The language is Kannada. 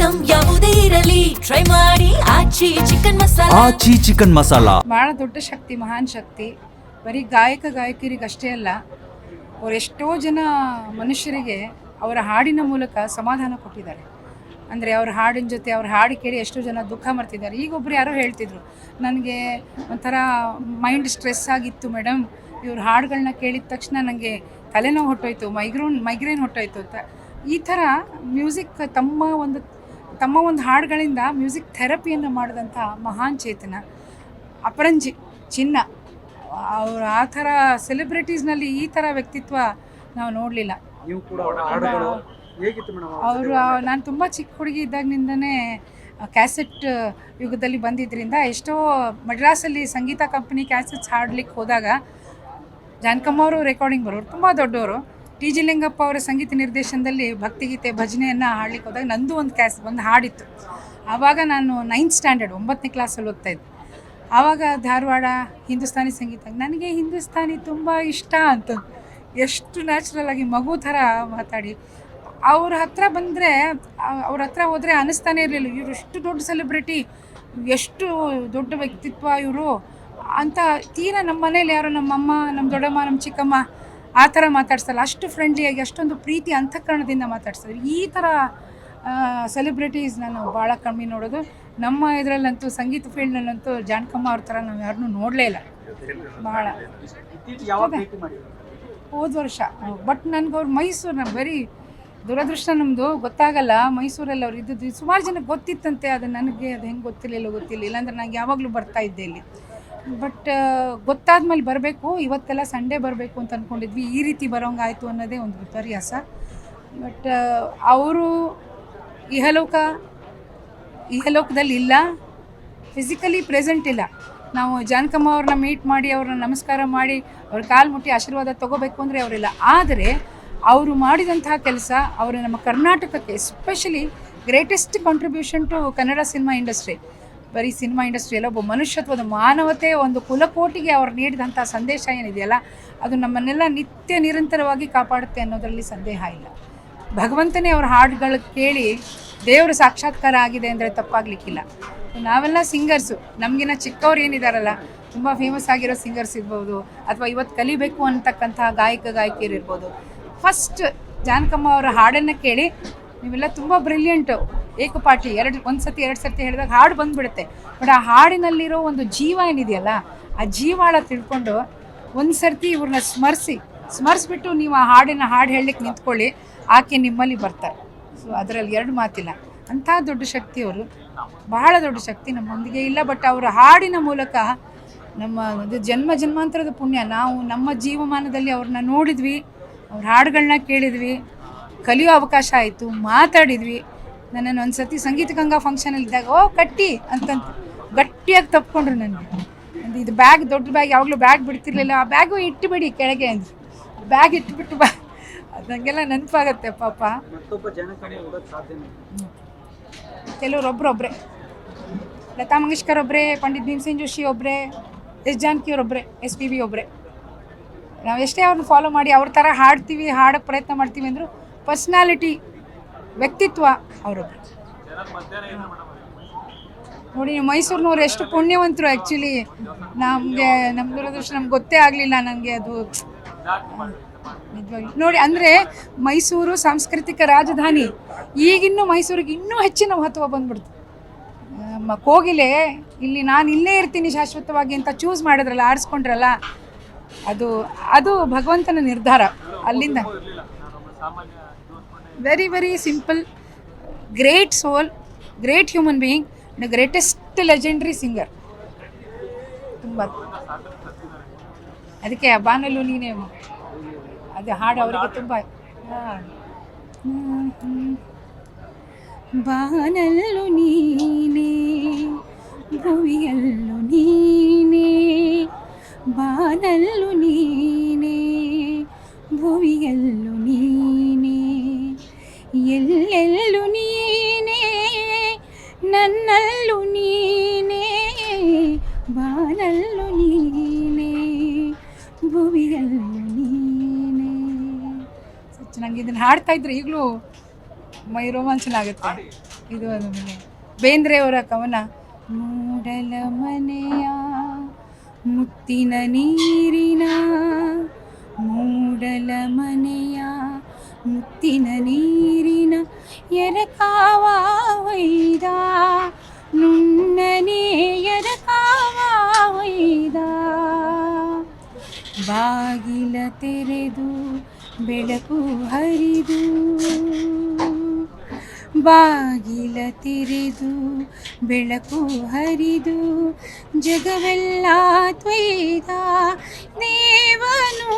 ಐಟಂ ಯಾವುದೇ ಇರಲಿ ಟ್ರೈ ಮಾಡಿ ಆಚಿ ಚಿಕನ್ ಮಸಾಲಾ. ಬಹಳ ದೊಡ್ಡ ಶಕ್ತಿ, ಮಹಾನ್ ಶಕ್ತಿ. ಬರೀ ಗಾಯಕರಿಗಷ್ಟೇ ಅಲ್ಲ, ಅವ್ರು ಎಷ್ಟೋ ಜನ ಮನುಷ್ಯರಿಗೆ ಅವರ ಹಾಡಿನ ಮೂಲಕ ಸಮಾಧಾನ ಕೊಟ್ಟಿದ್ದಾರೆ. ಅಂದರೆ ಅವ್ರ ಹಾಡಿನ ಜೊತೆ ಅವ್ರ ಹಾಡು ಕೇಳಿ ಎಷ್ಟೋ ಜನ ದುಃಖ ಮರ್ತಿದ್ದಾರೆ. ಈಗೊಬ್ರು ಯಾರೋ ಹೇಳ್ತಿದ್ರು, ನನಗೆ ಒಂಥರ ಮೈಂಡ್ ಸ್ಟ್ರೆಸ್ ಆಗಿತ್ತು ಮೇಡಮ್, ಇವ್ರ ಹಾಡುಗಳನ್ನ ಕೇಳಿದ ತಕ್ಷಣ ನನಗೆ ತಲೆನೋವು ಹೊಟ್ಟೋಯ್ತು, ಮೈಗ್ರೇನ್ ಹೊಟ್ಟೋಯ್ತು ಅಂತ. ಈ ಥರ ಮ್ಯೂಸಿಕ್ ತಮ್ಮ ಒಂದು ಹಾಡುಗಳಿಂದ ಮ್ಯೂಸಿಕ್ ಥೆರಪಿಯನ್ನು ಮಾಡಿದಂಥ ಮಹಾನ್ ಚೇತನ ಅಪರಂಜಿ ಚಿನ್ನ. ಅವರು ಆ ಥರ ಸೆಲೆಬ್ರಿಟೀಸ್ನಲ್ಲಿ ಈ ಥರ ವ್ಯಕ್ತಿತ್ವ ನಾವು ನೋಡಲಿಲ್ಲ. ಅವರು ನಾನು ತುಂಬ ಚಿಕ್ಕ ಹುಡುಗಿ ಇದ್ದಾಗಿನಿಂದನೇ ಕ್ಯಾಸೆಟ್ ಯುಗದಲ್ಲಿ ಬಂದಿದ್ದರಿಂದ ಎಷ್ಟೋ ಮಡ್ರಾಸಲ್ಲಿ ಸಂಗೀತ ಕಂಪನಿ ಕ್ಯಾಸೆಟ್ಸ್ ಹಾಡ್ಲಿಕ್ಕೆ ಹೋದಾಗ ಜಾನಕಮ್ಮ ಅವರು ರೆಕಾರ್ಡಿಂಗ್ ಬರೋರು, ತುಂಬ ದೊಡ್ಡವರು. ಟಿ ಜಿ ಲಿಂಗಪ್ಪ ಅವರ ಸಂಗೀತ ನಿರ್ದೇಶನದಲ್ಲಿ ಭಕ್ತಿಗೀತೆ ಭಜನೆಯನ್ನು ಹಾಡ್ಲಿಕ್ಕೆ ಹೋದಾಗ ನಂದು ಒಂದು ಹಾಡಿತ್ತು. ಆವಾಗ ನಾನು 9th ಸ್ಟ್ಯಾಂಡರ್ಡ್ 9ನೇ ಕ್ಲಾಸಲ್ಲಿ ಓದ್ತಾಯಿದ್ದೆ. ಆವಾಗ ಧಾರವಾಡ ಹಿಂದೂಸ್ತಾನಿ ಸಂಗೀತ, ನನಗೆ ಹಿಂದೂಸ್ತಾನಿ ತುಂಬ ಇಷ್ಟ ಅಂತ ಎಷ್ಟು ನ್ಯಾಚುರಲ್ ಆಗಿ ಮಗು ಥರ ಮಾತಾಡಿ ಅವ್ರ ಹತ್ರ ಬಂದರೆ, ಅವ್ರ ಹತ್ರ ಹೋದರೆ ಅನ್ನಿಸ್ತಾನೆ ಇರಲಿಲ್ಲ ಇವರು ಎಷ್ಟು ದೊಡ್ಡ ಸೆಲೆಬ್ರಿಟಿ, ಎಷ್ಟು ದೊಡ್ಡ ವ್ಯಕ್ತಿತ್ವ ಇವರು ಅಂತ. ತೀರಾ ನಮ್ಮ ಮನೇಲಿ ಯಾರು ನಮ್ಮಮ್ಮ, ನಮ್ಮ ದೊಡ್ಡಮ್ಮ, ನಮ್ಮ ಚಿಕ್ಕಮ್ಮ ಆ ಥರ ಮಾತಾಡ್ಸಲ್ಲ, ಅಷ್ಟು ಫ್ರೆಂಡ್ಲಿಯಾಗಿ ಅಷ್ಟೊಂದು ಪ್ರೀತಿ ಅಂತಃಕರಣದಿಂದ ಮಾತಾಡ್ತಾರೆ. ಈ ಥರ ಸೆಲೆಬ್ರಿಟೀಸ್ ನಾನು ಭಾಳ ಕಮ್ಮಿ ನೋಡೋದು. ನಮ್ಮ ಇದರಲ್ಲಂತೂ ಸಂಗೀತ ಫೀಲ್ಡ್ನಲ್ಲಂತೂ ಜಾನಕಮ್ಮ ಅವ್ರ ಥರ ನಾವು ಯಾರನ್ನೂ ನೋಡಲೇ ಇಲ್ಲ. ಭಾಳ ಹೋದ ವರ್ಷ. ಬಟ್ ನನಗೆ ಅವ್ರು ಮೈಸೂರಿನ ಬರೀ ದುರದೃಷ್ಟ ನಮ್ಮದು ಗೊತ್ತಾಗಲ್ಲ. ಮೈಸೂರಲ್ಲಿ ಅವ್ರು ಇದ್ದದ್ದು ಸುಮಾರು ಜನಕ್ಕೆ ಗೊತ್ತಿತ್ತಂತೆ, ಅದು ನನಗೆ ಅದು ಹೆಂಗೆ ಗೊತ್ತಿಲ್ಲ. ಇಲ್ಲಾಂದ್ರೆ ನಂಗೆ ಯಾವಾಗಲೂ ಬರ್ತಾ ಇದ್ದೆ ಇಲ್ಲಿ. ಬಟ್ ಗೊತ್ತಾದ್ಮೇಲೆ ಬರಬೇಕು, ಇವತ್ತೆಲ್ಲ ಸಂಡೇ ಬರಬೇಕು ಅಂತ ಅಂದ್ಕೊಂಡಿದ್ವಿ. ಈ ರೀತಿ ಬರೋಂಗಾಯಿತು ಅನ್ನೋದೇ ಒಂದು ವಿಪರ್ಯಾಸ. ಬಟ್ ಅವರು ಇಹಲೋಕದಲ್ಲಿ ಇಲ್ಲ, ಫಿಸಿಕಲಿ ಪ್ರೆಸೆಂಟ್ ಇಲ್ಲ. ನಾವು ಜಾನಕಮ್ಮ ಅವ್ರನ್ನ ಮೀಟ್ ಮಾಡಿ ಅವ್ರನ್ನ ನಮಸ್ಕಾರ ಮಾಡಿ ಅವ್ರ ಕಾಲು ಮುಟ್ಟಿ ಆಶೀರ್ವಾದ ತೊಗೋಬೇಕು ಅಂದರೆ ಅವರಿಲ್ಲ. ಆದರೆ ಅವರು ಮಾಡಿದಂತಹ ಕೆಲಸ, ಅವರು ನಮ್ಮ ಕರ್ನಾಟಕಕ್ಕೆ especially greatest contribution to Kannada cinema industry. ಬರೀ ಸಿನಿಮಾ ಇಂಡಸ್ಟ್ರಿ ಎಲ್ಲ, ಒಬ್ಬ ಮನುಷ್ಯತ್ವದ ಮಾನವತೆ, ಒಂದು ಕುಲಕೋಟಿಗೆ ಅವ್ರು ನೀಡಿದಂಥ ಸಂದೇಶ ಏನಿದೆಯಲ್ಲ, ಅದು ನಮ್ಮನ್ನೆಲ್ಲ ನಿರಂತರವಾಗಿ ಕಾಪಾಡುತ್ತೆ ಅನ್ನೋದರಲ್ಲಿ ಸಂದೇಹ ಇಲ್ಲ. ಭಗವಂತನೇ ಅವ್ರ ಹಾಡುಗಳು ಕೇಳಿ ದೇವರು ಸಾಕ್ಷಾತ್ಕಾರ ಆಗಿದೆ ಅಂದರೆ ತಪ್ಪಾಗಲಿಕ್ಕಿಲ್ಲ. ನಾವೆಲ್ಲ ಸಿಂಗರ್ಸು, ನಮಗಿನ್ನ ಚಿಕ್ಕವ್ರು ಏನಿದಾರಲ್ಲ, ತುಂಬ ಫೇಮಸ್ ಆಗಿರೋ ಸಿಂಗರ್ಸ್ ಇರ್ಬೋದು, ಅಥವಾ ಇವತ್ತು ಕಲಿಬೇಕು ಅಂತಕ್ಕಂಥ ಗಾಯಕಿಯರು ಇರ್ಬೋದು. ಫಸ್ಟ್ ಜಾನಕಮ್ಮ ಅವರ ಹಾಡನ್ನು ಕೇಳಿ ನೀವೆಲ್ಲ ತುಂಬ ಬ್ರಿಲಿಯಂಟು, ಏಕಪಾಟಿ, ಒಂದು ಸತಿ ಎರಡು ಸರ್ತಿ ಹೇಳಿದಾಗ ಹಾಡು ಬಂದುಬಿಡುತ್ತೆ. ಬಟ್ ಆ ಹಾಡಿನಲ್ಲಿರೋ ಒಂದು ಜೀವ ಏನಿದೆಯಲ್ಲ, ಆ ಜೀವಾಳ ತಿಳ್ಕೊಂಡು ಒಂದು ಸರ್ತಿ ಇವ್ರನ್ನ ಸ್ಮರಿಸ್ಬಿಟ್ಟು ನೀವು ಆ ಹಾಡು ಹೇಳಲಿಕ್ಕೆ ನಿಂತ್ಕೊಳ್ಳಿ, ಆಕೆ ನಿಮ್ಮಲ್ಲಿ ಬರ್ತಾರೆ. ಸೊ ಅದರಲ್ಲಿ ಎರಡು ಮಾತಿಲ್ಲ. ಅಂಥ ದೊಡ್ಡ ಶಕ್ತಿ ಅವರು, ಬಹಳ ದೊಡ್ಡ ಶಕ್ತಿ ನಮ್ಮೊಂದಿಗೆ ಇಲ್ಲ. ಬಟ್ ಅವರ ಹಾಡಿನ ಮೂಲಕ ನಮ್ಮ ಜನ್ಮಾಂತರದ ಪುಣ್ಯ, ನಾವು ನಮ್ಮ ಜೀವಮಾನದಲ್ಲಿ ಅವ್ರನ್ನ ನೋಡಿದ್ವಿ, ಅವ್ರ ಹಾಡುಗಳನ್ನ ಕೇಳಿದ್ವಿ, ಕಲಿಯೋ ಅವಕಾಶ ಆಯಿತು, ಮಾತಾಡಿದ್ವಿ. ನನ್ನನ್ನು ಒಂದು ಸತಿ ಸಂಗೀತ ಗಂಗಾ ಫಂಕ್ಷನಲ್ಲಿದ್ದಾಗ ಕಟ್ಟಿ ಅಂತಂತ ಗಟ್ಟಿಯಾಗಿ ತಪ್ಪಿಕೊಂಡ್ರು ನನಗೆ. ಇದು ಬ್ಯಾಗ್, ದೊಡ್ಡ ಬ್ಯಾಗ್, ಯಾವಾಗಲೂ ಬ್ಯಾಗ್ ಬಿಡ್ತಿರ್ಲಿಲ್ಲ, ಆ ಬ್ಯಾಗು ಇಟ್ಟುಬಿಡಿ ಕೆಳಗೆ ಅಂದರು. ಬ್ಯಾಗ್ ಇಟ್ಬಿಟ್ಟು ಅದಂಗೆಲ್ಲ ನೆನಪಾಗತ್ತೆ ಪಾಪ. ಕೆಲವರೊಬ್ಬರೊಬ್ಬರೇ, ಲತಾ ಮಂಗೇಶ್ಕರ್ ಒಬ್ಬರೇ, ಪಂಡಿತ್ ಭೀಮಸೇನ್ ಜೋಶಿ ಒಬ್ಬರೇ, ಎಸ್ ಜಾನಕಿ ಅವರೊಬ್ಬರೇ, SPB ಒಬ್ಬರೇ. ನಾವು ಎಷ್ಟೇ ಅವ್ರನ್ನ ಫಾಲೋ ಮಾಡಿ ಅವ್ರ ಥರ ಹಾಡ್ತೀವಿ, ಹಾಡೋಕ್ಕೆ ಪ್ರಯತ್ನ ಮಾಡ್ತೀವಿ ಅಂದರು, ಪರ್ಸ್ನಾಲಿಟಿ, ವ್ಯಕ್ತಿತ್ವ ಅವರೊಬ್ಬರು. ನೋಡಿ, ಮೈಸೂರಿನವ್ರು ಎಷ್ಟು ಪುಣ್ಯವಂತರು. ಆ್ಯಕ್ಚುಲಿ ನಮ್ಮ ದುರದೃಷ್ಟ, ನಮ್ಗೆ ಗೊತ್ತೇ ಆಗಲಿಲ್ಲ ನನಗೆ ಅದು ನಿಜವಾಗ್ಲೂ. ನೋಡಿ, ಅಂದರೆ ಮೈಸೂರು ಸಾಂಸ್ಕೃತಿಕ ರಾಜಧಾನಿ, ಈಗಿನ್ನೂ ಮೈಸೂರಿಗೆ ಇನ್ನೂ ಹೆಚ್ಚಿನ ಮಹತ್ವ ಬಂದ್ಬಿಡ್ತು. ನಮ್ಮ ಕೋಗಿಲೆ ಇಲ್ಲಿ ನಾನು ಇಲ್ಲೇ ಇರ್ತೀನಿ ಶಾಶ್ವತವಾಗಿ ಅಂತ ಚೂಸ್ ಮಾಡಿದ್ರಲ್ಲ, ಆರಿಸ್ಕೊಂಡ್ರಲ್ಲ, ಅದು ಭಗವಂತನ ನಿರ್ಧಾರ. ಅಲ್ಲಿಂದ very very simple, great soul, great human being, greatest legendary singer. ತುಂಬ ಅದಕ್ಕೆ ಬಾನಲ್ಲೂ ನೀನೇ ಅದು ಹಾಡು ಅವರಿಗೆ ತುಂಬ. ಬಾನಲ್ಲೂ ನೀನೇ, ಭುವಿಯಲ್ಲೂ ನೀನೇ, ಬಾನಲ್ಲೂ ನೀನೇ, ಭುವಿಯಲ್ಲೂ ನೀನೇ, ಎಲ್ಲೆಲ್ಲೂ ನೀನೇ, ನನ್ನಲ್ಲೂ ನೀನೇ, ಬಾನಲ್ಲೂ ನೀನೇ, ಭುವಿಯಲ್ಲೂ ನೀನೇ. ಚೆನ್ನಾಗಿ ಇದನ್ನು ಹಾಡ್ತಾ ಇದ್ರೆ ಈಗಲೂ ಮೈ ರೋಮಾಂಚನ ಆಗುತ್ತೆ. ಇದು ಆದಮೇಲೆ ಬೇಂದ್ರೆಯವರ ಕವನ ಮೂಡಲ ಮನೆಯ ಮುತ್ತಿನ ನೀರಿನ ಮೂಡಲ ಮನೆಯ ಮುತ್ತಿನ ನೀರಿನ ಎರಕಾವ ಹೊಯ್ದ ನುಣ್ಣನೆ ಎರಕಾವ ಹೊಯ್ದ ಬಾಗಿಲ ತೆರೆದು ಬೆಳಕು ಹರಿದು ಬಾಗಿಲ ತೆರೆದು ಬೆಳಕು ಹರಿದು ಜಗವೆಲ್ಲ ತ್ವಯ್ದ ದೇವನು